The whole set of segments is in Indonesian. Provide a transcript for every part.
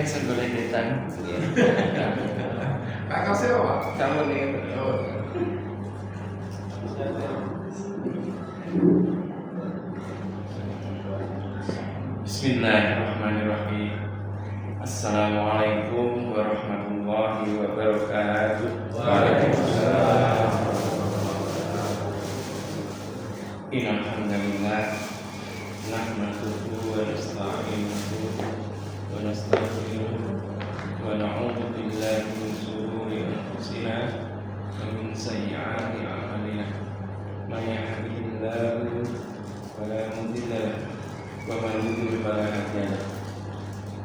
segoleh detan. Pak Kasih apa? Kamu nih. Bismillahirrahmanirrahim. Assalamualaikum warahmatullahi wabarakatuh. Waalaikumsalam. Innal hamdalillah nahmaduhu wa nasta'inuhu wa nastaghfiruh wa na'udzu billahi min shururi anfusina wa min sayyi'ati a'malina. May yahdihillahu fala mudilla lahu wa man yudlil fala hadiya lahu.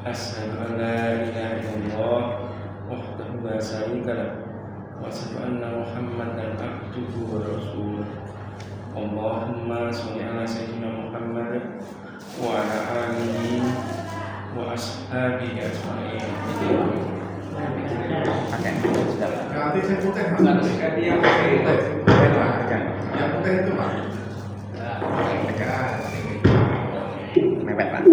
Asyhadu an la ilaha illallah wahdahu la syarika lahu wa asyhadu anna Muhammadan abduhu wa rasuluh. Allahumma sholli ala sayyidina Muhammad wa ala alihi wa ashabihi ajma'in. Nanti saya putih Mas. Yang putih itu Pak. Mepet Pak.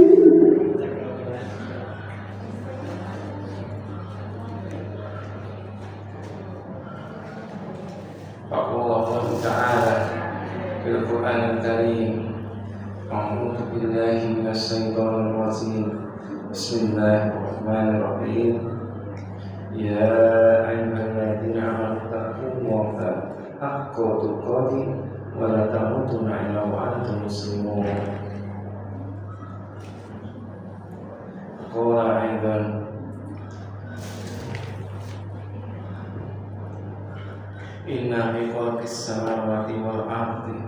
Allah Ta'ala fil Qur'anil Karim. A'udzu billahi minasy syaithanir rajim. Bismillahirrahmanirrahim. Ya ayyuhalladzina amanu taqullaha haqqa tuqatih wa la tamutunna illa wa antum muslimun. Qala aidan inna fi khalqis samawati wal ardi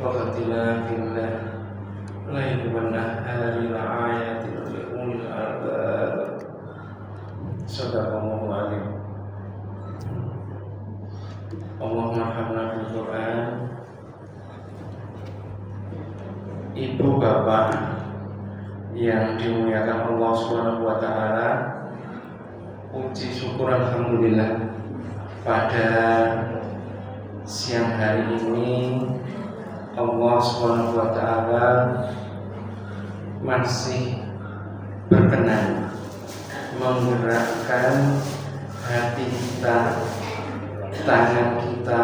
wa ikhtilafil laili wan nahari la ayatin li ulil albab. Shadaqallahu alim. Allahumma hamna fil Qur'an. Ibu bapak yang dimuliakan Allah Subhanahu wa taala, puji syukur alhamdulillah pada siang hari ini Allah Subhanahu wa taala masih berkenan menggerakkan hati kita, tangan kita,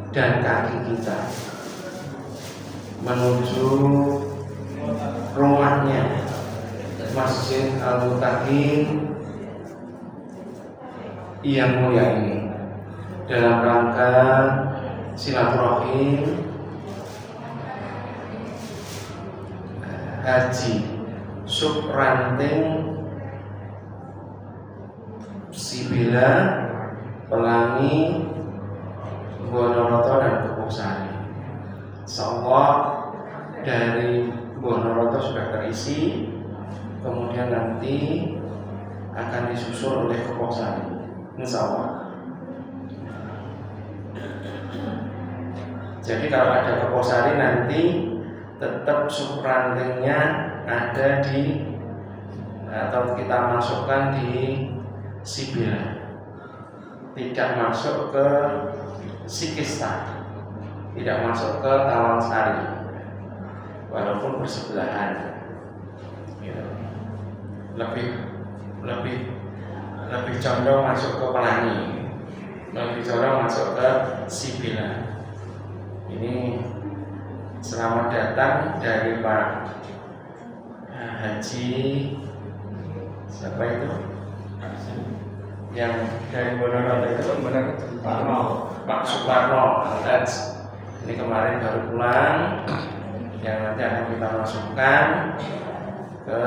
dan kaki kita menuju rumahnya Masjid Al-Muttaqin yang mulia ini dalam rangka silaturahim haji subranting Sibila, Pelangi, Bonoroto dan Kepuksari. Insyaallah dari Bonoroto sudah terisi, kemudian nanti akan disusul oleh Kepuksari. Insyaallah. Jadi kalau ada Kepuksari nanti tetap subrantingnya ada di atau kita masukkan di Sibila, tidak masuk ke Sikistan, tidak masuk ke Tawangsari, walaupun bersebelahan. Lebih condong masuk ke Pelangi, lebih condong masuk ke Sibila. Ini selamat datang dari Pak Haji siapa itu? Yang dari Bonoroto itu Pak Suparno Al-Taj. Ini kemarin baru pulang, yang nanti akan kita masukkan ke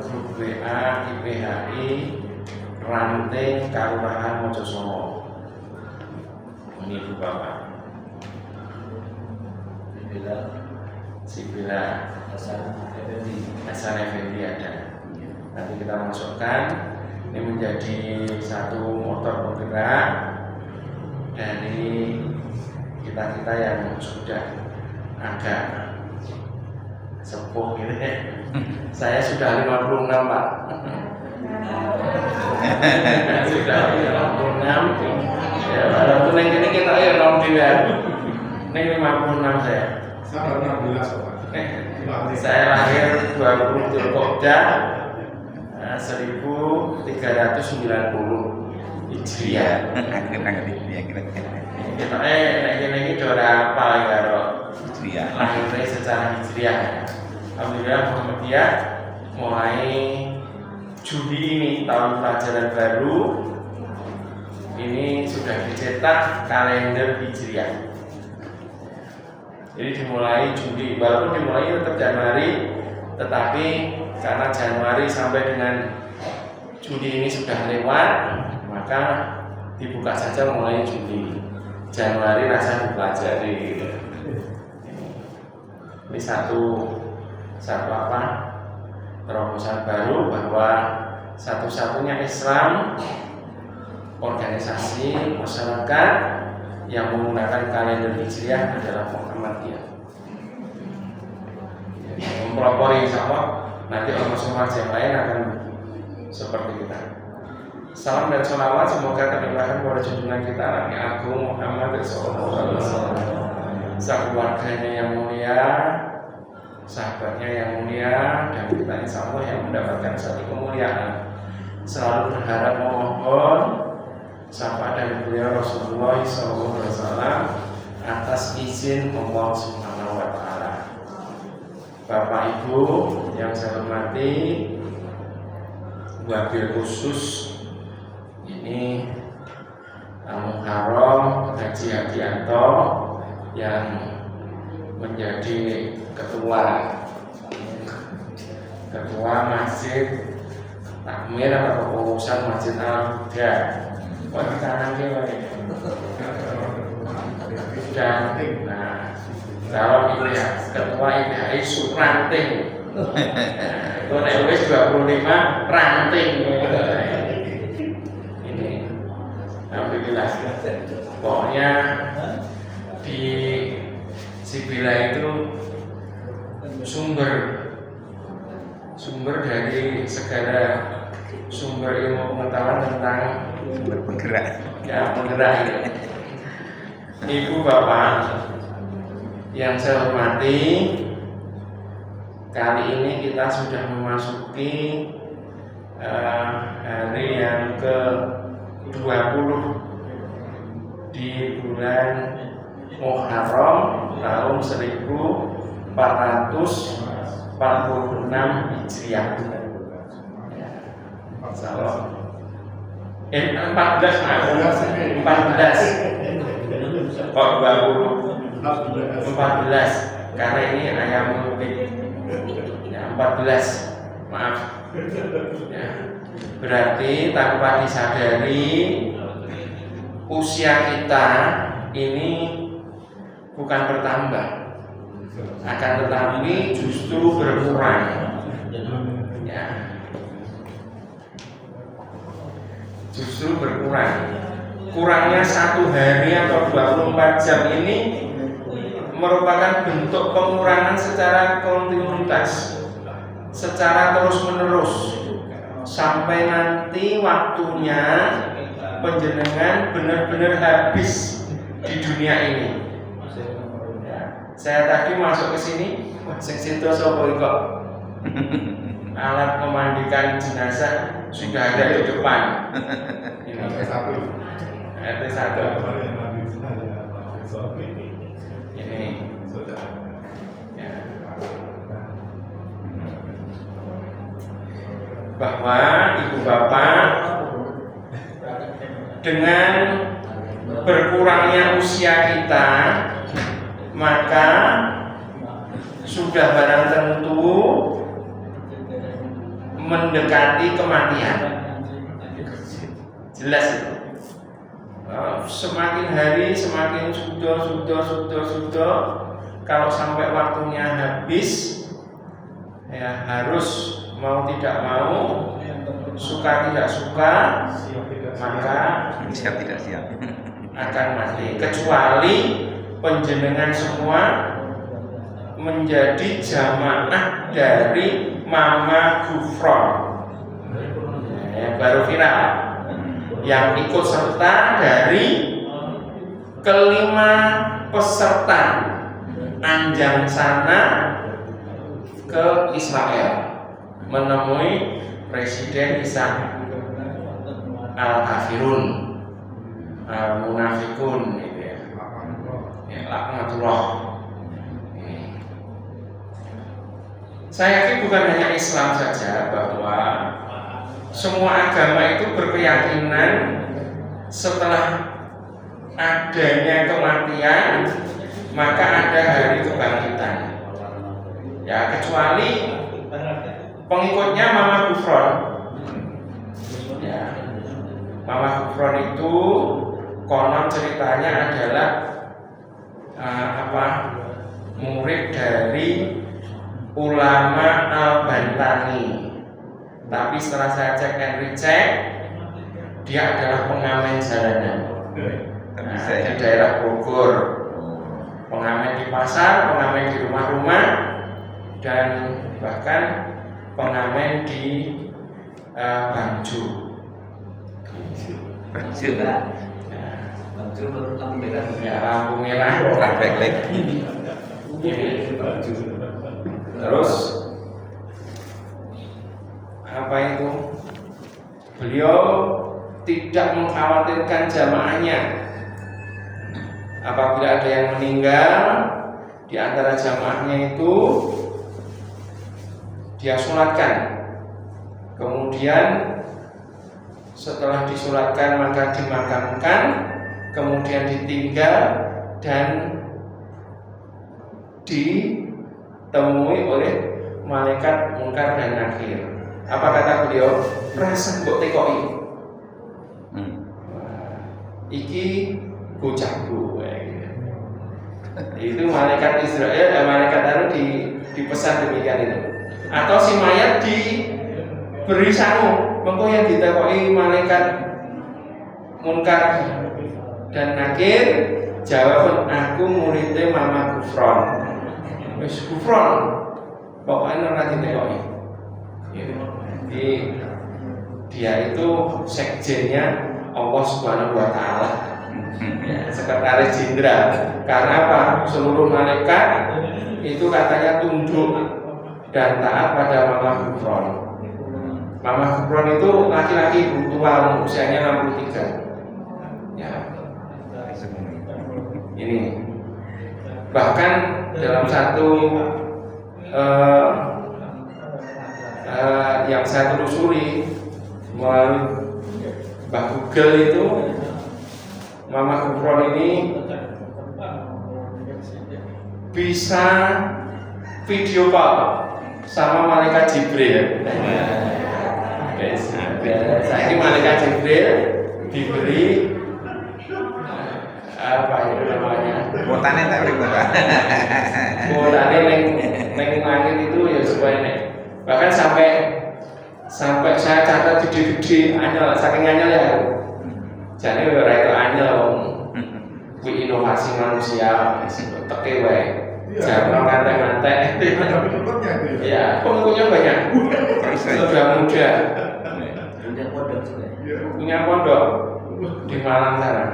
grup WA IPHI Ranting Kelurahan Mojosongo. Ini Ibu Bapak Sibila Hasan Effendi ada. Nanti kita masukkan. Ini menjadi satu motor penggerak dari kita yang sudah agak sepuh gitu ya. Saya sudah 56 Pak. Sudah 56. Ya, walaupun yang ini kita ya nom dia. Ini 56 saya. Saya baru 16 Pak. Saya lahir 20 Dzulqa'dah 1390 Hijriah. Kita ini sudah apa ya lahirnya secara Hijriah. Alhamdulillah Muhammadiyah mulai Juli ini tahun pelajaran baru ini sudah dicetak kalender Hijriah. Jadi dimulai Juli, walaupun dimulai tetap Januari, tetapi karena Januari sampai dengan Juli ini sudah lewat, maka dibuka saja mulai Juli. Januari rasa dipelajari. Ini satu terobosan baru bahwa satu-satunya Islam organisasi masyarakat yang menggunakan kalender Hijriah adalah Muhammadiyah. Mempelopori insya Allah nanti ormas-ormas yang lain akan seperti kita. Salam dan sholawat semoga terlimpahkan kepada junjungan kita Nabi Agung Muhammad SAW, keluarganya yang mulia, sahabatnya yang mulia, dan kita insya Allah yang mendapatkan satu kemuliaan. Selalu berharap memohon syafaat dari beliau Rasulullah SAW atas izin Allah Subhanahu wa Ta'ala. Bapak Ibu yang saya hormati, wabil khusus ini Al-Muharram Haji Hadianto yang menjadi ketua Masjid Takmir atau pengurusan Masjid Al-Huda. Wah, kanan kiri. Dan nah, kalau ini ya, ketua IDAI Supranting. Itu NWS 25 ranting. Ini alhamdulillah. Pokoknya di Sibila itu sumber dari segala sumber ilmu pengetahuan tentang bergerak. Ya, penggerak ini. Ibu bapak yang saya hormati, kali ini kita sudah memasuki hari yang ke-20 di bulan Muharram tahun 1446 Hijriah. Insyaallah. 14 kok 20 14 karena ini ayam mulutnya ya, 14 maaf ya. Berarti tanpa disadari usia kita ini bukan bertambah, akan tetapi justru berkurang ya. Justru berkurang. Kurangnya 1 hari atau 24 jam ini merupakan bentuk pengurangan secara kontinuitas, secara terus-menerus, sampai nanti waktunya panjenengan benar-benar habis di dunia ini. Saya tadi masuk ke sini, situ sopo kok alat memandikan jenazah sudah ada di depan. Ini RT1. Ini ya. Bahwa ibu bapak dengan berkurangnya usia kita, maka sudah barang tentu mendekati kematian. Jelas itu. Semakin hari semakin sudah. Kalau sampai waktunya habis, ya harus mau tidak mau, suka tidak suka, maka siap tidak siap akan mati. Kecuali panjenengan semua menjadi jamaah dari Mama Gufron yang baru viral, yang ikut serta dari kelima peserta anjang sana ke Israel menemui presiden bisa al-kafirun, al-munafikun gitu ya. Ya, laknatullah. Saya yakin bukan hanya Islam saja bahwa semua agama itu berkeyakinan setelah adanya kematian maka ada hari kebangkitan. Ya, kecuali pengikutnya Mama Gufron. Ya, Mama Gufron itu konon ceritanya adalah murid dari ulama Al-Bantani. Tapi setelah saya cek and recheck, dia adalah pengamen jalanan. Di daerah Bogor, pengamen di pasar, pengamen di rumah-rumah, dan bahkan pengamen di Bangju. Bangju baru lampu merah. Ya, lampu merah. Traffic light. Terus apa itu? Beliau tidak mengkhawatirkan jamaahnya. Apabila ada yang meninggal di antara jamaahnya itu, dia sholatkan. Kemudian setelah disolatkan maka dimakamkan, kemudian ditinggal dan ditemui oleh malaikat Munkar dan Nakir. Apa kata beliau? Rasa mbok tekoki. Iki bocahku. Itu malaikat Israel, malaikat Harun dipesan demikian itu. Atau si mayat diberi sangu, mengko yang ditekoki malaikat Munkar dan Nakir, jawab aku muridnya Mama Gufron. Wis Gufron, pokoknya ora ditekoki. Jadi dia itu sekjennya Allah Subhanahu wa Ta'ala, ya, sekretaris jenderal. Karena apa? Seluruh malaikat itu katanya tunduk dan taat pada Mama Gufron. Mama Gufron itu laki-laki tua, usianya 63. Ya. Ini bahkan dalam satu yang saya telusuri melalui Mbah Google itu, Mama Gufron ini bisa video call sama malaikat Jibril. Saya ini malaikat Jibril diberi apa itu namanya? Botane tak beri Pak. Botane neng langit itu ya supaya nek. Bahkan sampai saya catat gede-gede anyel, saking anyel ya. Jadi ora itu anyel kuwi inovasi manusia teke wae. Jangan ngantek-ngantek. Ada pengikutnya itu. Ya, pengikutnya banyak. Sudah muda. Punya pondok di Malang sana.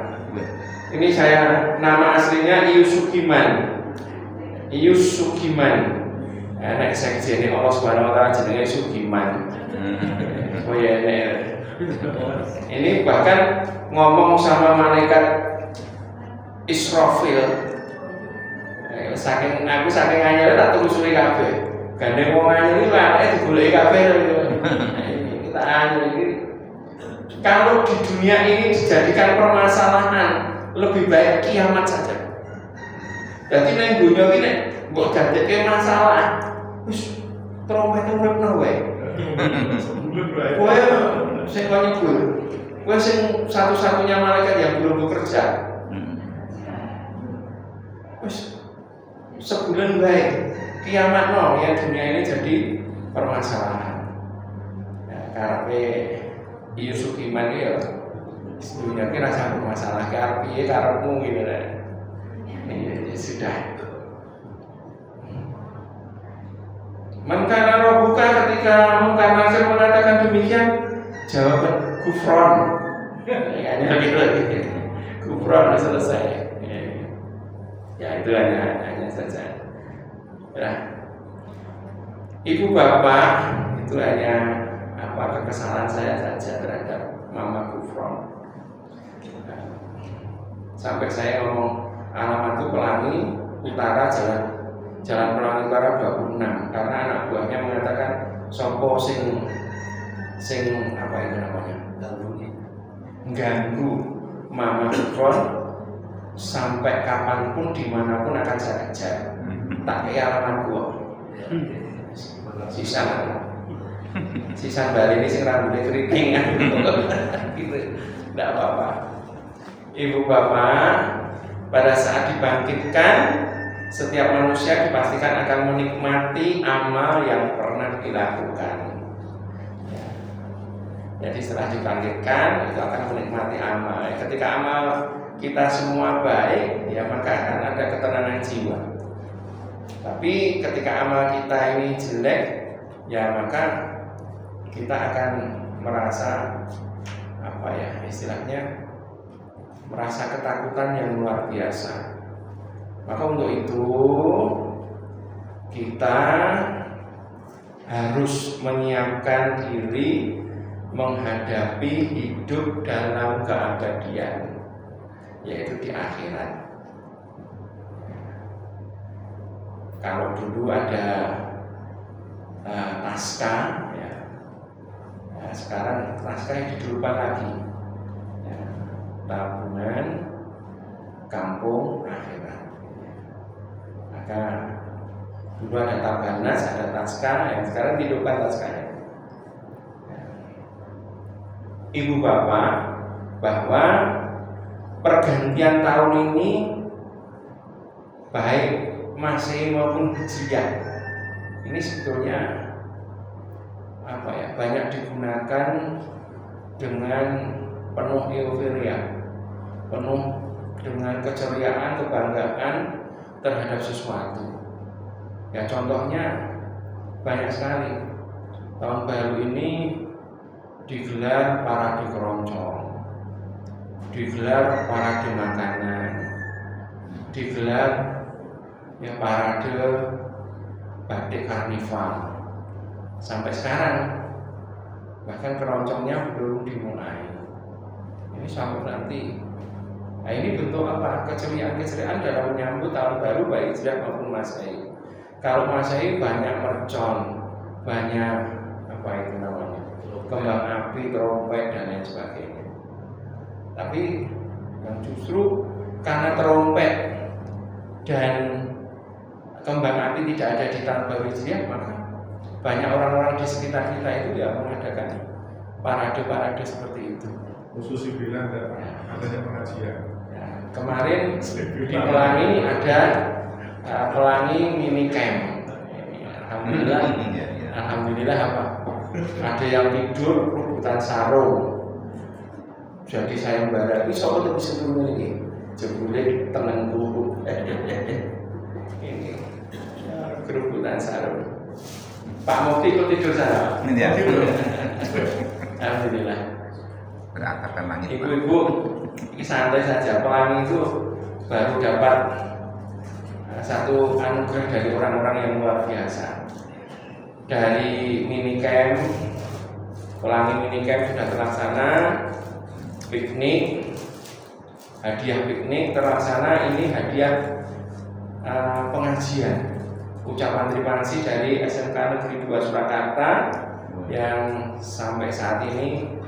Ini saya nama aslinya Ius Sugiman. Ius Sugiman. Nek sekjene Allah Subhanahu wa Ta'ala jenenge Sugiman. Oh ya, ini bahkan ngomong sama malaikat Israfil. Saking anyar tak telusuri kabeh. Gandeng wong anyar iki anake digoleki kabeh. Kita anyar ini. Kalau di dunia ini dijadikan permasalahan, lebih baik kiamat saja. Jadi nang dunia ini mbok dadekke masalah, wis trompet uripno wae. Kowe sing nyebut, kowe sing satu-satunya malaikat yang belum bekerja. Wis sebulan baik, kiamat no, ya dunia ini jadi permasalahan. Ya, karepe Yusuf Iman ya, dunia ini rasa bermasalah, karepmu gitu lah. Ini sudah. Maka Rabbuka ketika Munkar Nakir mengatakan demikian, jawaban Gufron. Hanya gitu. Gufron selesai. Ya itu hanya saja. Nah, ibu bapak itu hanya kekesalan saya saja terhadap Mama Gufron. Sampai saya ngomong alamat itu Pelangi Utara, Jalan Pelangi Utara 26, karena anak buahnya mengatakan sopo sing apa itu namanya, ganggu Mama Gufron sampai kapanpun dimanapun akan saya kejar. Tak kayak alamat gua. Sisa Bali ini sing rambutnya keriting gitu. Tidak apa-apa. Ibu bapak, pada saat dibangkitkan, setiap manusia dipastikan akan menikmati amal yang pernah dilakukan. Jadi setelah dibangkitkan itu akan menikmati amal. Ketika amal kita semua baik, ya maka akan ada ketenangan jiwa. Tapi ketika amal kita ini jelek, ya maka kita akan merasa apa ya istilahnya, merasa ketakutan yang luar biasa. Maka untuk itu kita harus menyiapkan diri menghadapi hidup dalam keabadian, yaitu di akhirat. Kalau dulu ada naskah, ya, sekarang naskah dihidupkan lagi, ya, tabungan kampung akhirat. Maka dulu ada tabanas, ada naskah, yang sekarang dihidupkan naskahnya. Ibu bapak, bahwa pergantian tahun ini baik Masehi maupun Hijriah ini sebetulnya apa ya, banyak digunakan dengan penuh euforia, penuh dengan keceriaan, kebanggaan terhadap sesuatu. Ya contohnya banyak sekali. Tahun baru ini digelar parade keroncong, digelar parade makanan, digelar ya parade batik karnival. Sampai sekarang bahkan keroncongnya belum dimulai. Ini sampai nanti. Nah ini bentuk apa? Keceriaan dalam menyambut tahun baru baik Hijriah maupun Masehi. Kalau Masehi banyak mercon, banyak apa itu namanya, kembang api, trompet dan lain sebagainya. Tapi yang justru karena trompet dan kembang api tidak ada di tahun baru Hijriah, maka banyak orang-orang di sekitar kita itu ya mengadakan parade-parade seperti itu. Khusus bilang adanya pengajian. Ya, kemarin di Pelangi ada Pelangi mini camp. Alhamdulillah apa? Ada yang tidur rebutan sarung. Jadi saya barang ini soal itu bisa turun ini. Jebule tenang dulu. Ini rebutan sarung. Pak Mufti kok tidur sana? Iya. Alhamdulillah. Beratapkan langit. Ibu-ibu, santai saja. Pelangi itu baru dapat satu anugerah dari orang-orang yang luar biasa. Dari minicamp, Pelangi minicamp sudah terlaksana, piknik, hadiah piknik terlaksana, ini hadiah pengajian. Ucapan terima kasih dari SMK Negeri 2 Surakarta yang sampai saat ini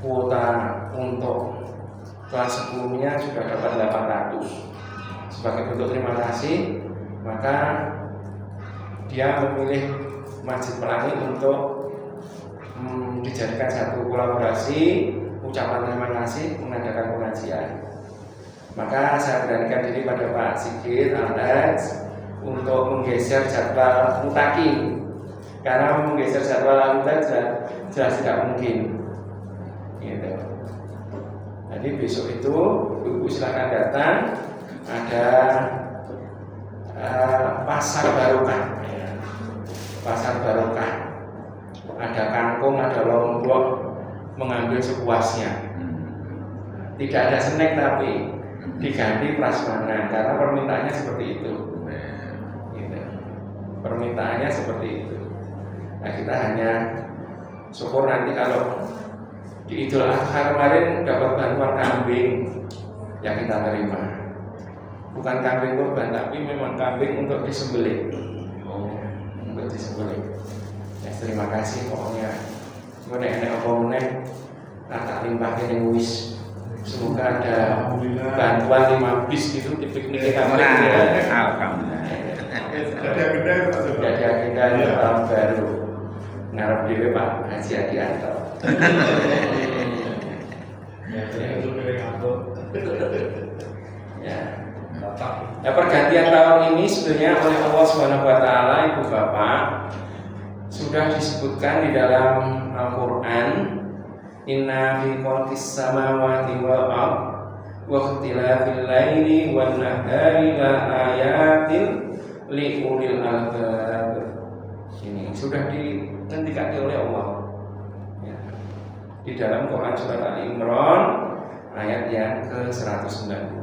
kuota untuk kelas 10-nya sudah dapat 800. Sebagai bentuk terima kasih, maka dia memilih Masjid Pelangi untuk dijadikan satu kolaborasi ucapan terima kasih mengadakan pengajian. Maka saya beranikan diri pada Pak Sigit Alex untuk menggeser jadwal mutakin, karena menggeser jadwal mutakin jelas tidak mungkin. Gitu. Jadi besok itu ibu silakan datang, ada pasar barokah, pasar barokah, ada kangkung, ada lombok, mengambil sepuasnya. Tidak ada snack tapi diganti prasmanan karena permintaannya seperti itu. Gitu. Permintaannya seperti itu. Nah kita hanya Syukur nanti kalau di Idul Adha kemarin dapat bantuan kambing yang kita terima. Bukan kambing kurban, tapi memang kambing untuk disembelih. Untuk disembelih. Ya, terima kasih pokoknya. Gue nek apa tak limpahkan yang wis. Semoga ada bantuan 5 bis gitu di piknik kambing. Alhamdulillah. Jadi agenda untuk tahun baru. Ngarep dhewe Pak Haji Adianto. Ya, pergantian tahun ini sebenarnya oleh Allah Subhanahu wa taala, Ibu Bapak, sudah disebutkan di dalam Al-Qur'an, inna fi khalqis samawati wal ard wa ikhtilafil laili wan nahari la ayatin li ulil albab. Ini sudah dihentikan oleh Allah. Ya. Di dalam Quran surat Al-Imran ayat yang ke-190.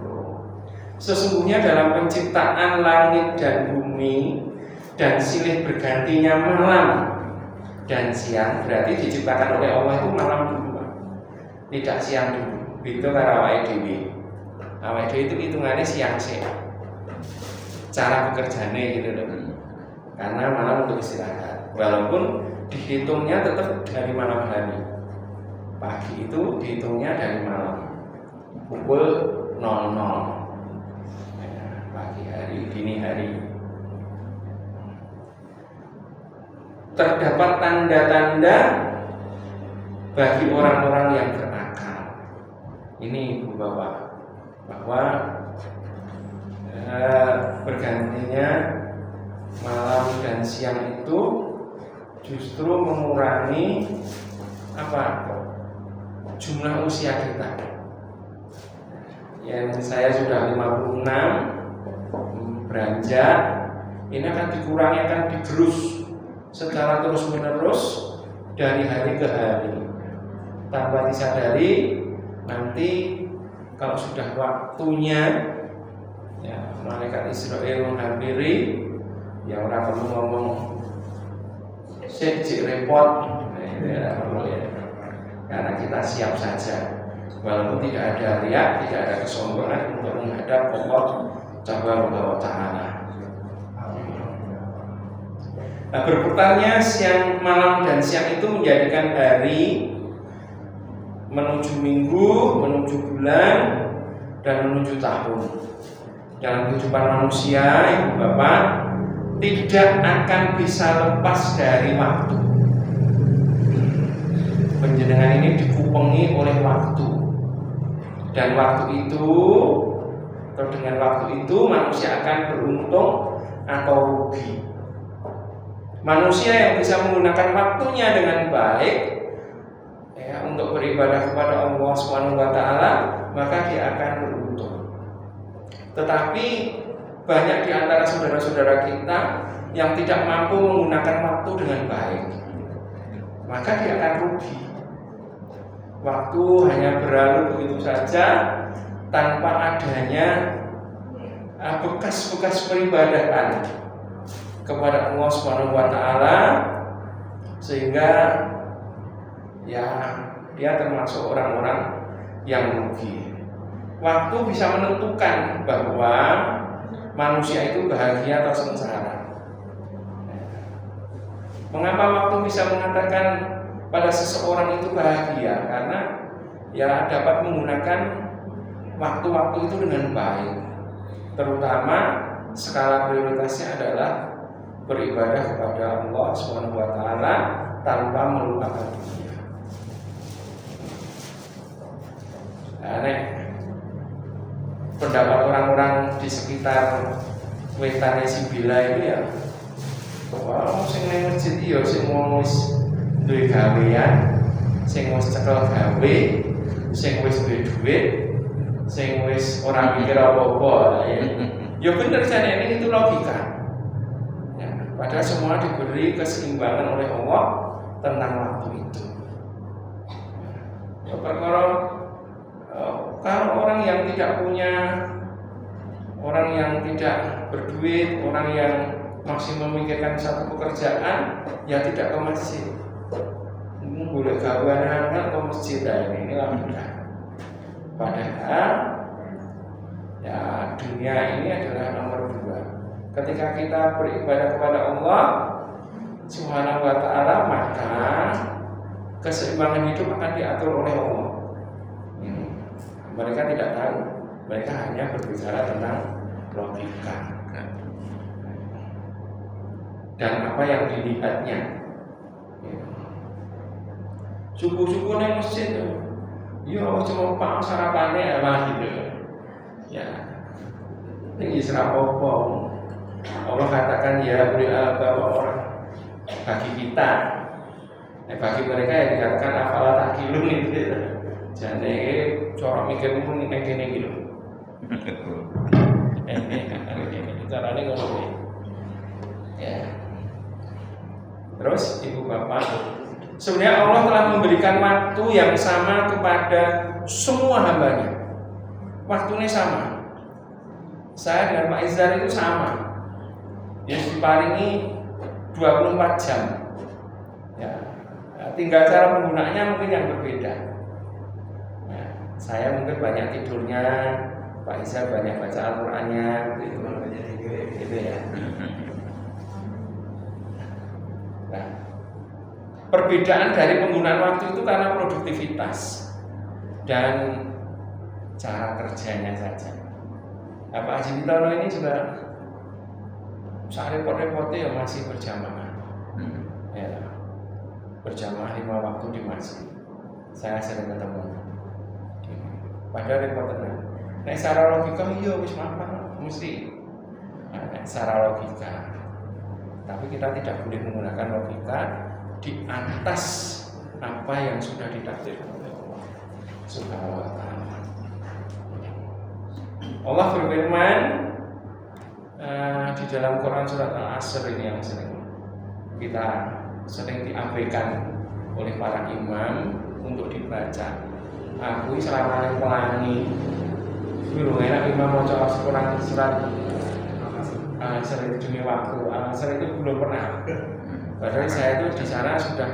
Sesungguhnya dalam penciptaan langit dan bumi dan silih bergantinya malam dan siang, berarti diciptakan oleh Allah itu malam dulu, tidak siang dulu. Itu karena awake dhewe. Awake dhewe itu hitungannya siang siang. Cara bekerjanya gitu loh. Karena malam untuk istirahat. Walaupun dihitungnya tetap dari malam hari. Pagi itu dihitungnya dari malam. Pukul 00. Pagi hari, dini hari. Terdapat tanda-tanda bagi orang-orang yang berakal. Ini Ibu Bapak, bahwa bergantinya malam dan siang itu justru mengurangi jumlah usia kita. Yang saya sudah 56 beranjak, ini akan dikurangi, akan digerus secara terus menerus dari hari ke hari. Tanpa disadari, nanti kalau sudah waktunya, ya, malaikat Israel menghampiri, ya orang perlu ngomong sejik repot, karena kita siap saja, walaupun tidak ada riak, tidak ada kesombongan untuk menghadap Allah Subhanahu wa ta'ala. Nah, berputarnya siang malam dan siang itu menjadikan hari menuju minggu, menuju bulan, dan menuju tahun. Dalam kehidupan manusia, Ibu Bapak, tidak akan bisa lepas dari waktu. Panjenengan ini dikupengi oleh waktu, dan waktu itu, atau dengan waktu itu manusia akan beruntung atau rugi. Manusia yang bisa menggunakan waktunya dengan baik, ya, untuk beribadah kepada Allah Subhanahu wa taala, maka dia akan beruntung. Tetapi banyak di antara saudara-saudara kita yang tidak mampu menggunakan waktu dengan baik, maka dia akan rugi. Waktu hanya berlalu begitu saja tanpa adanya bekas-bekas peribadahan kepada Allah Subhanahu wa taala, sehingga ya dia termasuk orang-orang yang rugi. Waktu bisa menentukan bahwa manusia itu bahagia atau sengsara. Mengapa waktu bisa mengatakan pada seseorang itu bahagia? Karena ya dapat menggunakan waktu-waktu itu dengan baik. Terutama skala prioritasnya adalah beribadah kepada Allah Subhanahu wa taala tanpa melupakan dunia. Aneh. Pendapat orang-orang di sekitar wetane Simbila itu ya, wah, sing nang masjid ya sing wis duwe gawean, sing wis cekel gawe, sing wis duwe duit, sing wis ora mikir apa-apa. Ya bener jane itu logika. Ya, padahal semua diberi keseimbangan oleh Allah tentang waktu itu. Ya, perkara kalau orang yang tidak punya, orang yang tidak berduit, orang yang masih memikirkan satu pekerjaan, ya tidak ke masjid. boleh gawean ke masjid ini lah mudah. Padahal ya dunia ini adalah nomor 2. Ketika kita beribadah kepada Allah Subhanahu wa ta'ala, maka keseimbangan hidup akan diatur oleh Allah. Mereka tidak tahu, mereka hanya berbicara tentang logika dan apa yang dilihatnya. Suku-suku ning masjid yo cuma pak sarapane apa gitu. Ya. Ini isra apa? Allah katakan ya ulil albab orang bagi kita. Bagi mereka yang dikatakan afala takilun itu. Jane cara mikir pun ning kene iki lho. Carane ngono. Ya. Terus Ibu Bapak, sebenarnya Allah telah memberikan waktu yang sama kepada semua hambanya. Waktunya sama. Saya dengan Pak Izhar itu sama. Yang diparingi 24 jam. Ya. Tinggal cara penggunaannya mungkin yang berbeda. Ya. Saya mungkin banyak tidurnya, Pak Izhar banyak baca Al-Qur'annya, gitu ya. Nah, perbedaan dari penggunaan waktu itu karena produktivitas dan cara kerjanya saja. Pak Haji Witono ini juga saat repot-repotnya ya masih berjamaah. Ya, berjamaah 5 waktu di masjid. Saya sering ketemu. Padahal repot tenang. Nek secara logika iya wis mapan mesti. Nek secara logika. Tapi kita tidak boleh menggunakan logika di atas apa yang sudah ditakdirkan oleh Allah Subhanahu wa ta'ala. Allah berfirman di dalam Quran surat Al-Asr ini yang sering diabaikan oleh para imam untuk dibaca. Aku selama pelangi belum enak imam mau coba surat Al-Asr demi waktu. Al-Asr itu belum pernah. Padahal saya itu di sana sudah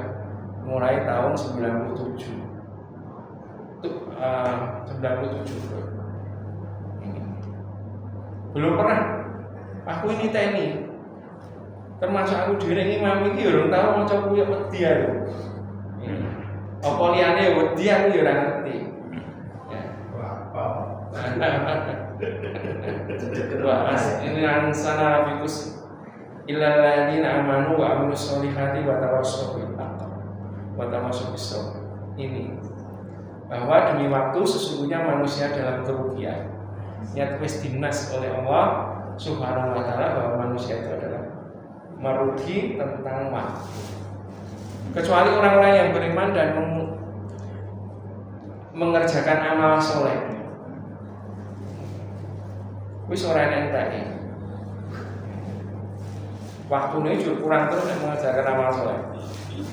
mulai tahun 97. Itu 97. Belum pernah. Aku ini TNI. Termasuk aku dhewe imam iki ya ora tau maca kuwi wedi lho. Apa liyane wedi aku ya ora ngerti. Ya. Ini ansana rafikus illal ladzina amanu wa amilus solihati wa tawassaw bil haqqi wa tawassaw bis sabr. Ini bahwa demi waktu sesungguhnya manusia dalam kerugian. Niat wis dinas oleh Allah Subhanahu wa ta'ala bahwa manusia itu adalah merugi tentang waktu. Kecuali orang-orang yang beriman dan mengerjakan amal soleh. Wis ora entek. Waktunya juga kurang terus untuk mengerjakan amal soleh.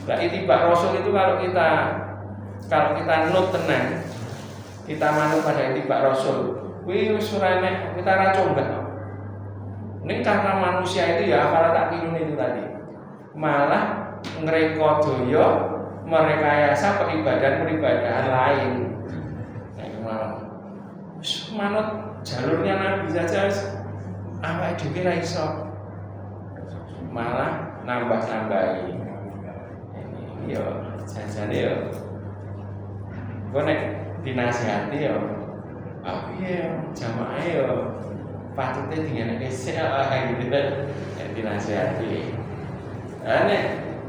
Nah, itibak Rasul itu kalau kita nut tenang, kita manut pada itibak Rasul. Wih surane kita ra coba. Ini karena manusia itu ya apalagi tak kilun itu tadi. Malah ngrekodaya merekayasa peribadahan lain. Nah, manut jalurnya Nabi saja awake dhewe ra iso. Malah nambah-nambahi. Yo jajane yo. Kok nek dinasihati yo piye jamaah yo patute dingeneke sik gitu kan dinasihati. Nek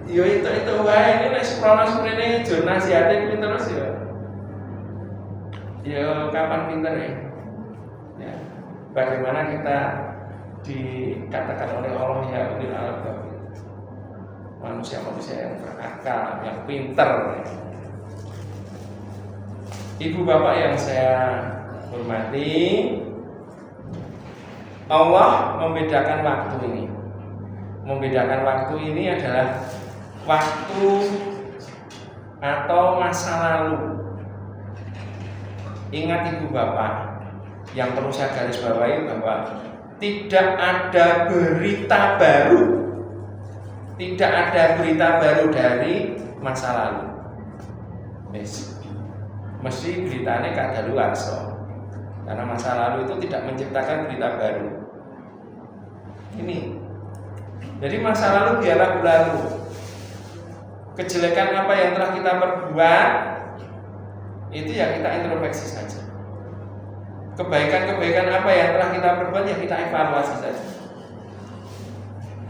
yo itu wae ini nek seprono-sprene jo nasihati kuwi terus yo. Yo kapan pinter ya. Bagaimana kita dikatakan oleh Allah ya ulil albab. Manusia-manusia yang berakal, yang pinter. Ibu bapak yang saya hormati, Allah membedakan waktu ini. Membedakan waktu ini adalah waktu atau masa lalu. Ingat ibu bapak, yang perlu saya garis bawahi bahwa tidak ada berita baru. Tidak ada berita baru dari masa lalu. Mesti beritanya kadaluarsa. Karena masa lalu itu tidak menciptakan berita baru. Ini. Jadi masa lalu biarlah berlalu. Kejelekan apa yang telah kita perbuat itu ya kita introspeksi saja. Kebaikan-kebaikan apa yang telah kita perbuat ya kita evaluasi saja.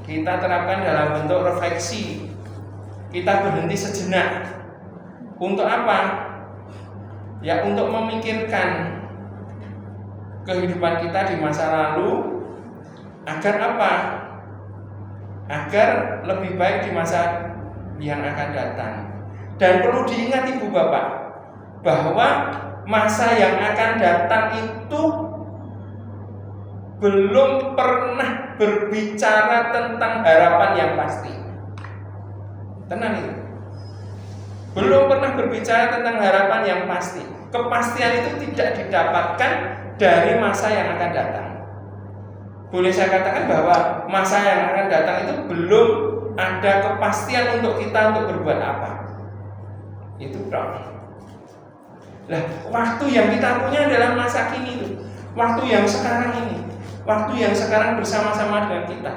Kita terapkan dalam bentuk refleksi. Kita berhenti sejenak. Untuk apa? Ya untuk memikirkan kehidupan kita di masa lalu agar apa? Agar lebih baik di masa yang akan datang. Dan perlu diingat Ibu Bapak bahwa masa yang akan datang itu belum pernah berbicara tentang harapan yang pasti. Tenang itu. Belum pernah berbicara tentang harapan yang pasti. Kepastian itu tidak didapatkan dari masa yang akan datang. Boleh saya katakan bahwa masa yang akan datang itu belum ada kepastian untuk kita untuk berbuat apa. Itu problem. Nah, waktu yang kita punya adalah masa kini itu. Waktu yang sekarang ini. Waktu yang sekarang bersama-sama dengan kita.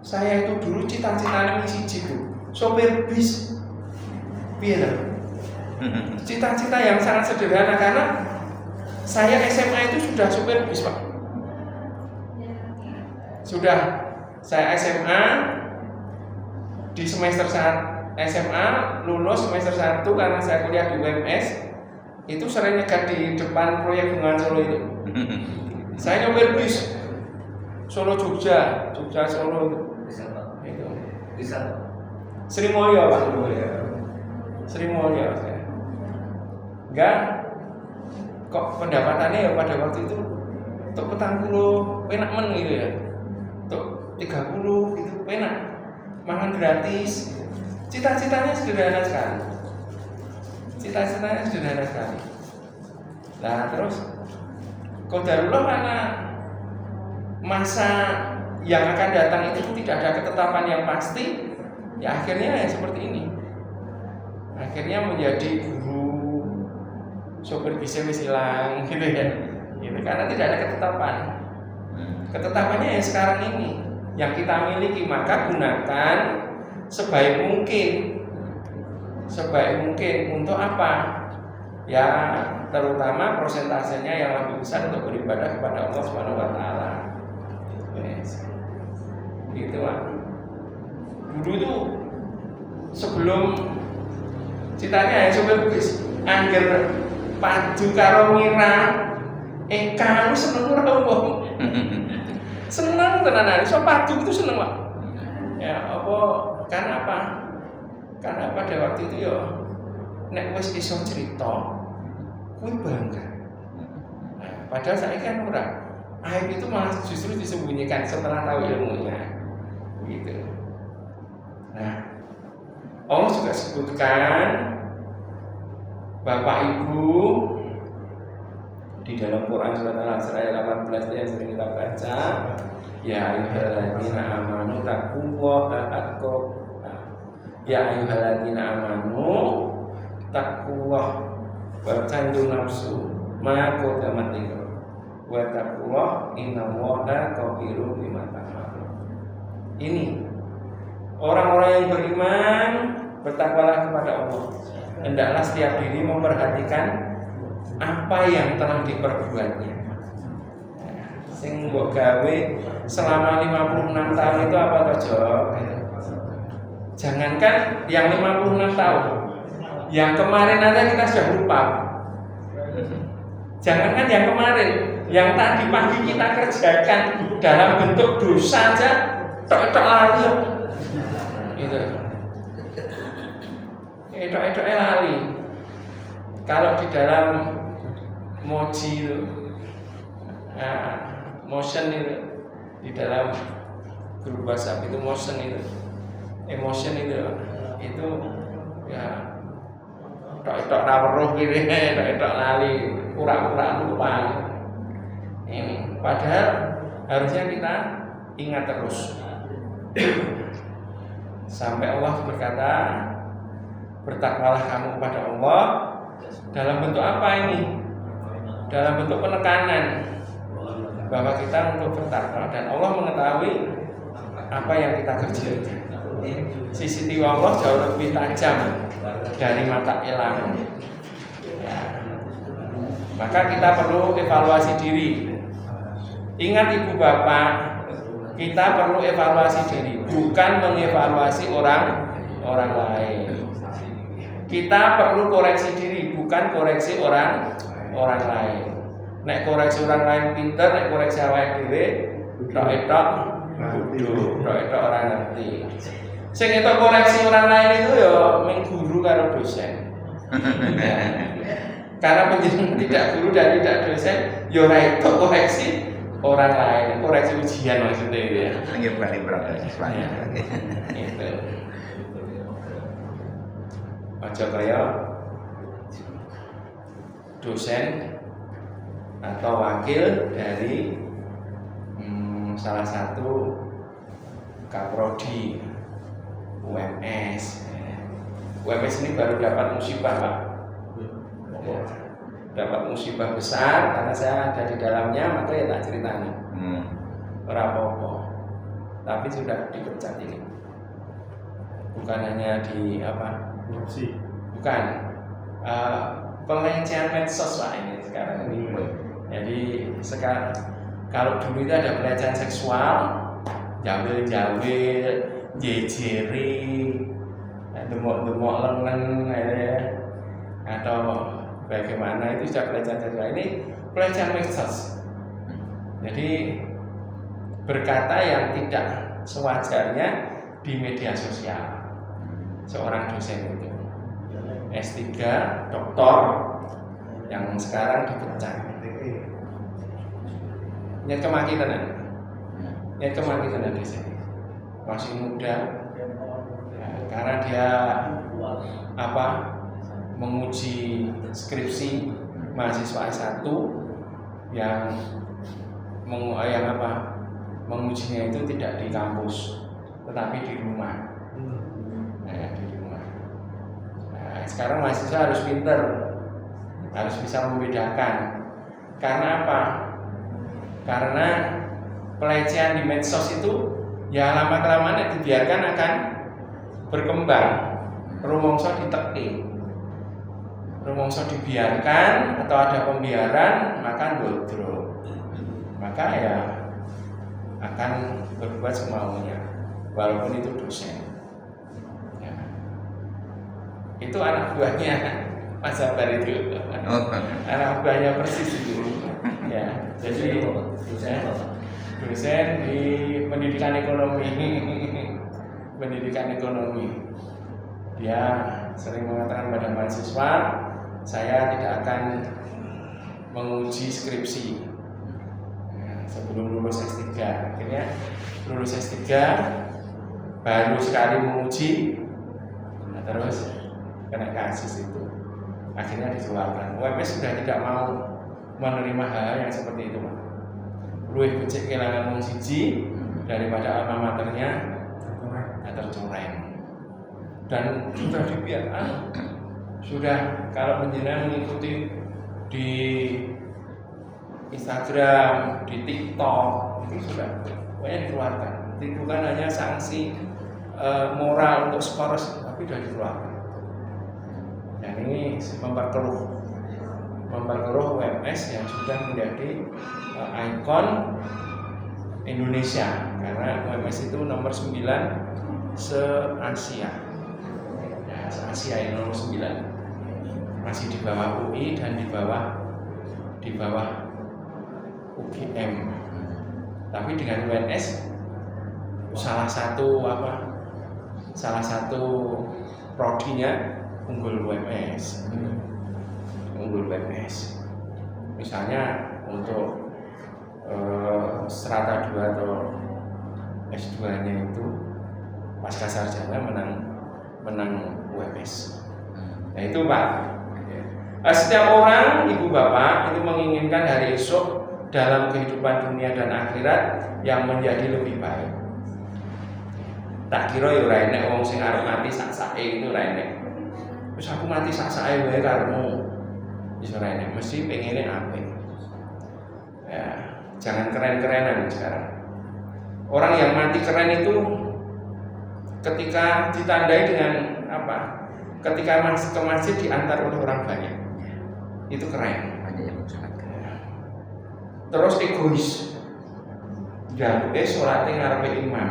Saya itu dulu cita-citanya misi jibu, sopir bis. Biar. Cita-cita yang sangat sederhana karena saya SMA itu sudah sopir bis, Pak. Sudah saya SMA di semester 1 SMA lulus semester 1 karena saya kuliah di UMS itu sering nyegat di depan proyek Bengawan Solo itu. Saya nyopir bis Solo Jogja, Jogja Solo itu. Bisa. Sri Mulyo, Pak. Sri Mulyo saya. Enggak kok pendapatannya ya pada waktu itu untuk 40 penak men gitu ya. Untuk 30 gitu penak. Makan gratis. Cita-citanya sederhana sekali. Nah terus qadarullah karena masa yang akan datang itu tidak ada ketetapan yang pasti, ya akhirnya ya seperti ini. Akhirnya menjadi guru sopir bis hilang gitu ya. Gitu, karena tidak ada ketetapan. Ketetapannya ya sekarang ini yang kita miliki, maka gunakan sebaik mungkin untuk apa? Ya terutama prosentasenya yang lebih besar untuk beribadah kepada Allah Subhanahu wa taala. Gitu Pak. Dulu itu sebelum citanya ya sopir bis angger padu karo mira kamu seneng ora wong. Seneng tenan iso padu itu seneng Pak. Ya apa karena pada waktu itu ya nek wis iso cerita kuwi bangga. Nah, padahal saya kan ora. Aib itu malah justru disembunyikan setelah tahu ilmunya. Gitu. Nah, Allah juga sebutkan Bapak Ibu di dalam Quran surat Al-Asr ayat 18 yang sering kita baca, ya ayyuhalladzina amanu taqullaha haqqa ya ayyuhalladzina amanu taqullaha wa tandu nafsu ma qaddamat lighad wa taqullaha innallaha khabirun bima ta'malun. Ini orang-orang yang beriman, bertakwalah kepada Allah. Hendaklah setiap diri memperhatikan apa yang telah diperbuatnya. Sing mbok gawe selama 56 tahun itu apa toh, Jok? Jangankan yang 56 tahun, yang kemarin aja kita sudah lupa. Jangankan yang kemarin, yang tadi pagi kita kerjakan dalam bentuk dosa aja tok lali. Itu. Itu lali. Kalau di dalam moji itu, motion itu di dalam grup WhatsApp itu motion itu, emotion itu ya tok rawuh gitu, tok lali, pura-pura lupa. Ini padahal harusnya kita ingat terus. Sampai Allah berkata, bertakwalah kamu kepada Allah. Dalam bentuk apa ini? Dalam bentuk penekanan bahwa kita untuk bertakwa dan Allah mengetahui apa yang kita kerjakan. CCTV Allah jauh lebih tajam dari mata elang. Ya. Maka kita perlu evaluasi diri. Ingat ibu bapak, kita perlu evaluasi diri, bukan mengevaluasi orang lain. Kita perlu koreksi diri, bukan koreksi orang lain. Nek koreksi orang lain pinter, nek koreksi awake dhewe tok bodoh, tok orang ngerti. Sing etok koreksi orang lain itu ya mung guru karo dosen. Ya. Karena penjenengan tidak guru dan tidak dosen, ya ora etok koreksi orang lain, koreksi ujian maksudnya itu ya. Nggih bali berat siswanya. Itu. Aja kaya dosen atau wakil dari salah satu kaprodi UMS. UMS ini baru dapat musibah, Pak. Dapat musibah besar karena saya ada di dalamnya, maka ya tak ceritanya. Ora apa-apa. Tapi sudah dipecat ini. Bukan hanya di apa? Korupsi. Bukan. Pelecehan medsos Pak ini sekarang ini. Jadi sekarang kalau dulu itu ada pelecehan seksual, jambil-jambil, jejeri, demok-demok lengan, atau bagaimana itu sudah pelecehan seksual. Ini pelecehan medsos. Jadi berkata yang tidak sewajarnya di media sosial. Seorang dosen itu S3 doktor yang sekarang dipecat. Nyet kemaki tenan. Nyet kemaki tenan di sini. Masih muda. Ya, karena dia menguji skripsi mahasiswa S1 yang mengujinya itu tidak di kampus tetapi di rumah. Di rumah. Nah, sekarang mahasiswa harus pinter, harus bisa membedakan. Karena apa? Karena pelecehan di medsos itu ya lama-kelamaan dibiarkan akan berkembang. Rumongso diteki. Rumongso dibiarkan atau ada pembiaran, maka ndodro. Maka ya akan berbuat semaunya walaupun itu dosen. Ya. Itu anak buahnya Mas Sabar itu. Anak buahnya persis itu. Ya, jadi dosen di pendidikan ekonomi. Pendidikan ekonomi. Dia sering mengatakan pada mahasiswa, saya tidak akan menguji skripsi sebelum lulus S3. Akhirnya lulus S3 baru sekali menguji, terus kena kasus itu. Akhirnya dikeluarkan. UMS sudah tidak mau menerima hal yang seperti itu, Pak. Luwih becik kehilangan wong siji daripada alma maternya tercoreng. Dan sudah dibiarkan. Sudah kalau penjenengan mengikuti di Instagram, di TikTok itu sudah banyak dikeluarkan. Itu kan hanya sanksi moral untuk skor, tapi sudah dikeluarkan. Dan ini memperkeruh UMS yang sudah menjadi ikon Indonesia, karena UMS itu nomor 9 se-Asia. Ya, se-Asia yang nomor 9. Masih di bawah UI dan di bawah UGM. Tapi dengan UNS salah satu prodinya unggul UMS. Misalnya untuk strata 2 atau S2-nya itu pasca sarjana menang UMS. Nah itu Pak. Setiap orang, ibu bapak itu menginginkan hari esok dalam kehidupan dunia dan akhirat yang menjadi lebih baik. Tak kira ya ora enek wong sing arep mati sak-sake itu ora enek. Terus aku mati sak-sake wae karepmu. Wis ora enak, mesti pengene apik. Ya, jangan keren-kerenan sekarang. Orang yang mati keren itu ketika ditandai dengan apa? Ketika masuk ke masjid diantar oleh orang banyak. Itu keren. Banyak yang sangat Terus egois. Jaluke salate ngarepe imam.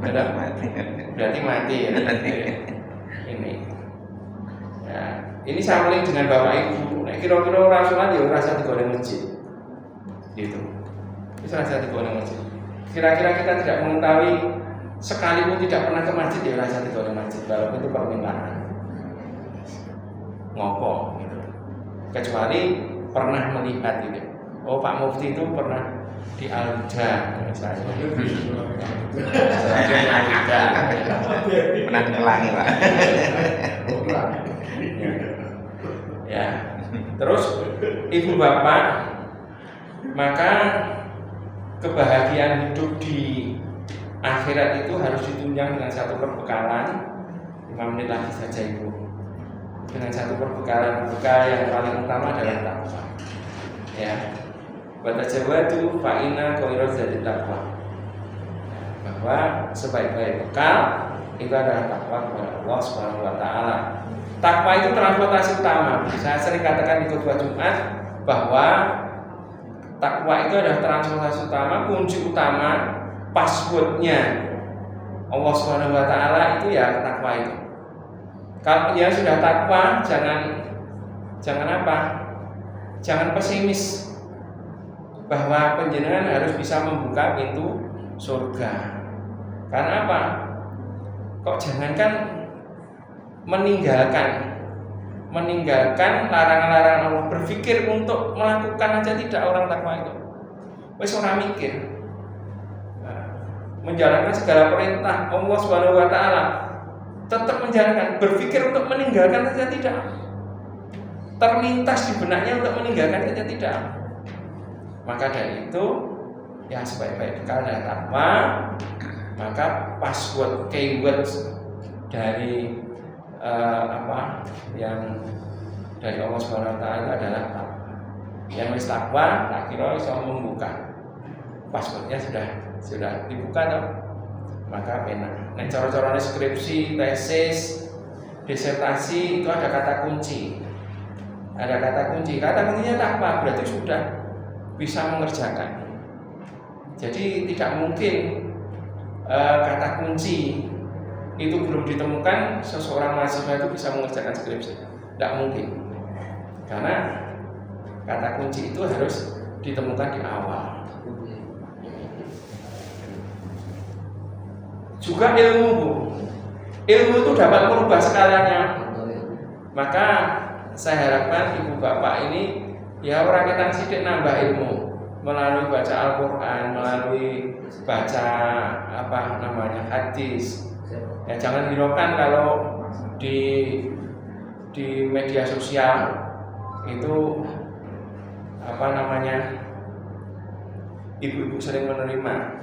Ada mati. berarti mati ya. Ini. Ya, ini sampling dengan bapak ibu. Nek kira-kira ora salat ya ora usah digoreng masjid. Gitu. Itu rasa digoreng masjid. Kira-kira kita tidak mengetahui sekalipun tidak pernah ke masjid ya rasa digoreng masjid. Walaupun itu permintaan. Ngopo gitu. Kecuali pernah melihat gitu. Oh Pak Mufti itu pernah di Al-Huda misalnya. Pernah ngelangi Pak. Ya. Terus ibu bapak, maka kebahagiaan hidup di akhirat itu harus ditunjang dengan satu perbekalan. 5 menit lagi saja ibu. Dengan satu perbekalan yang paling utama adalah takwa. Ya. Watajawadu fa'ina khairaz zadi taqwa. Bahwa sebaik-baik bekal itu adalah takwa kepada Allah Subhanahu wa taala. Takwa itu transportasi utama. Saya sering katakan di khutbah Jumat bahwa takwa itu adalah transportasi utama, kunci utama, passwordnya Allah Subhanahu wa taala itu ya takwa itu. Kalau dia sudah takwa, jangan apa? Jangan pesimis bahwa panjenengan harus bisa membuka pintu surga. Karena apa? Kok jangankan meninggalkan larangan-larangan Allah, berpikir untuk melakukan aja tidak orang takwa itu. Wes ora mikir. Menjalankan segala perintah Allah Subhanahu wa taala, tetap menjalankan, berpikir untuk meninggalkan saja tidak. Terlintas di benaknya untuk meninggalkan saja tidak. Maka dari itu ya sebaik-baik bekal adalah takwa. Maka password keyword dari apa yang dari Allah Subhanahu wa taala adalah takwa. Yang wis takwa tak kira iso membuka. Passwordnya sudah dibuka toh. Maka enak. Nek cara-carane skripsi, tesis, disertasi itu ada kata kunci. Ada kata kunci. Kata kuncinya takwa, berarti sudah bisa mengerjakan. Jadi tidak mungkin kata kunci itu belum ditemukan seseorang mahasiswa itu bisa mengerjakan skripsi. Tidak mungkin. Karena kata kunci itu harus ditemukan di awal. Juga ilmu itu dapat merubah skalanya. Maka saya harapkan ibu bapak ini ya orang ketang sidik nambah ilmu melalui baca Al-Quran, melalui baca hadis. Ya jangan hiraukan kalau di media sosial itu ibu-ibu sering menerima.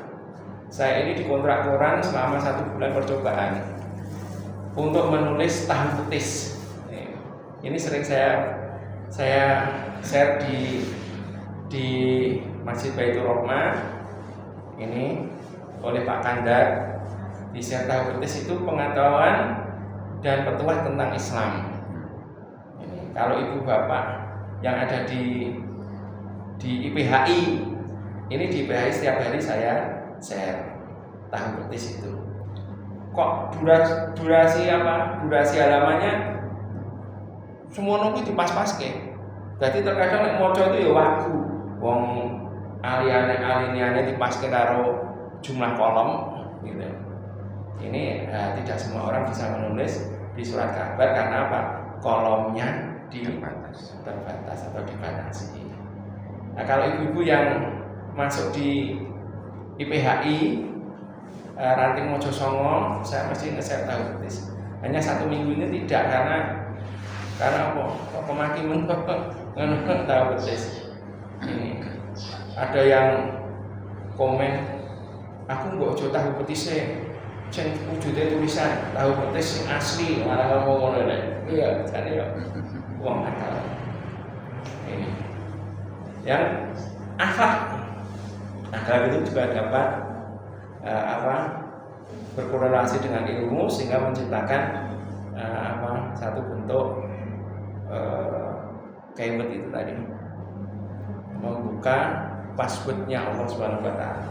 Saya ini dikontrak koran selama 1 bulan percobaan untuk menulis tahu petis. Ini sering saya share di Masjid Baitur Rahmah ini oleh Pak Kandar. Di share tahu petis itu pengetahuan dan petuah tentang Islam. Kalau ibu bapak yang ada di IPHI, ini di IPHI setiap hari saya share tahu petis itu. Kok durasi halamannya semua nunggu dipas-paske. Jadi terkadang nek maca itu ya wagu. Wong aliane dipaske karo jumlah kolom gitu. Ini tidak semua orang bisa menulis di surat kabar karena apa? Kolomnya terbatas atau dibatasi. Nah, kalau ibu-ibu yang masuk di IPHI ranting Mojo Songo, saya mesti nge-share tahu petis. Hanya 1 minggu ini tidak karena apa? Kok pemaki tahu petis. Ini ada yang komen, aku nggak ojo tahu petisnya. sing wujude tulisan tahu petis sing asli malah ngomong ngono nek. Iya, jane yo wong akal. Ini. Yang akhlak. Akhlak itu juga dapat berkorelasi dengan ilmu sehingga menciptakan satu bentuk kaimat itu tadi, membuka passwordnya Allah Subhanahu wa Ta'ala.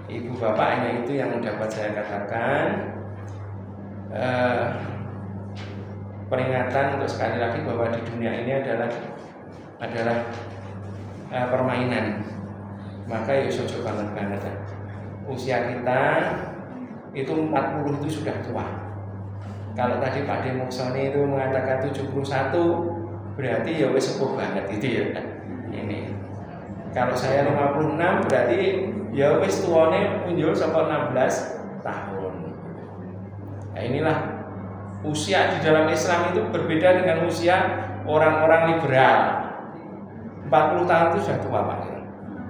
Ibu bapaknya itu yang dapat saya katakan peringatan untuk sekali lagi bahwa di dunia ini adalah permainan. Maka ya sojo banget. Usia kita itu 40 itu sudah tua. Kalau tadi Pak Demoksoni itu mengatakan 71, berarti ya wis sepuh banget itu ya. Ini. Kalau saya 56 berarti ya wis tuane punjul saka 16 tahun. Nah, inilah usia di dalam Islam itu berbeda dengan usia orang-orang liberal. 40 tahun itu sudah tua Pak.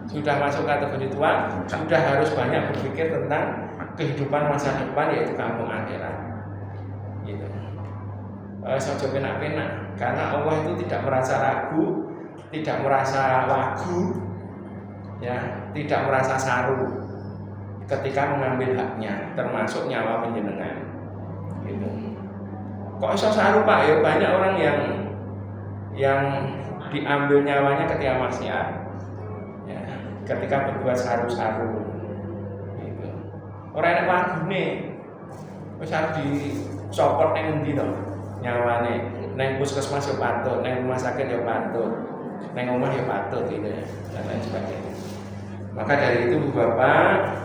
Sudah masuk kategori tua, sudah harus banyak berpikir tentang kehidupan masa depan yaitu kampung akhirat. Gitu. Saja penak-penak karena Allah itu tidak merasa ragu, tidak merasa wagu, ya, tidak merasa saru ketika mengambil haknya, termasuk nyawa panjenengan. Gitu. Kok iso saru Pak? Ya banyak orang yang diambil nyawanya ketika maksiat, ya, ketika berbuat saru-saru. Gitu. Orang yang wagune, wis harus dicopot neng endi to nyawane, neng puskesmas ya patut, neng rumah sakit ya patut, neng omah ya patut gitu ya, dan lain sebagainya. Maka dari itu Bapak,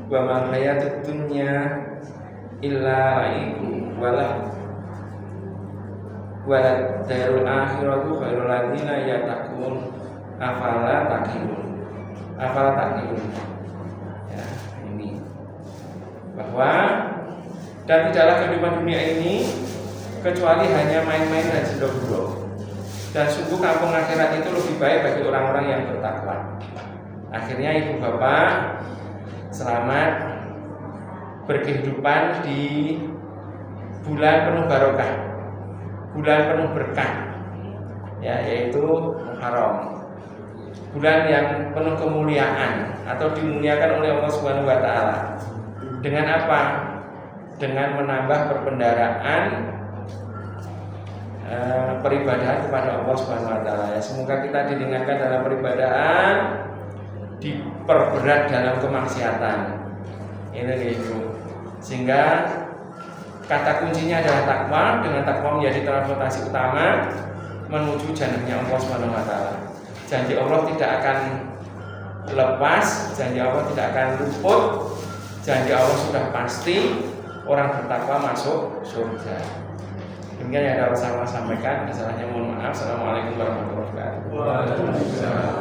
wa ma hayatud dunya illa la'ibu wala darul akhiratu khairul ladzina yattaqun afala taqilun. Ya, ini bahwa dan tidaklah kehidupan dunia ini kecuali hanya main-main dan sendok-sendok. Dan sungguh kampung akhirat itu lebih baik bagi orang-orang yang bertakwa. Akhirnya ibu bapak selamat berkehidupan di bulan penuh barokah, bulan penuh berkah, ya, yaitu Muharram. Bulan yang penuh kemuliaan atau dimuliakan oleh Allah Subhanahu wa Ta'ala. Dengan apa? Dengan menambah perbendaharaan peribadahan kepada Allah Subhanahu wa Ta'ala. Ya, semoga kita didengarkan dalam peribadahan, diperberat dalam kemaksiatan. Ini itu. Sehingga kata kuncinya adalah takwa. Dengan takwa menjadi transportasi utama menuju jannahnya Allah Subhanahu wa Ta'ala. Janji Allah tidak akan lepas, janji Allah tidak akan luput, janji Allah sudah pasti. Orang bertakwa masuk surga. Demikian yang dapat saya sampaikan. Masalahnya mohon maaf. Assalamualaikum warahmatullahi wabarakatuh. Waalaikumsalam.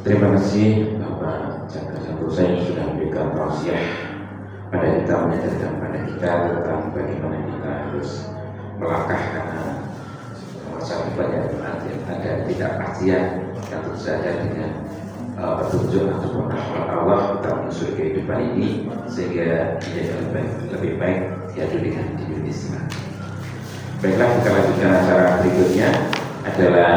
Terima kasih Bapak Jaksa Santosa yang sudah memberikan tausiah pada kita, menyadarkan pada kita tentang bagaimana kita harus melangkah karena masalah banyak ada tidak pastian. Tentu saja dengan petunjuk atau rahmat Allah kita menyusul kehidupan ini sehingga menjadi lebih baik yaitu dengan hidup Islam. Baiklah, kita lanjutkan acara berikutnya adalah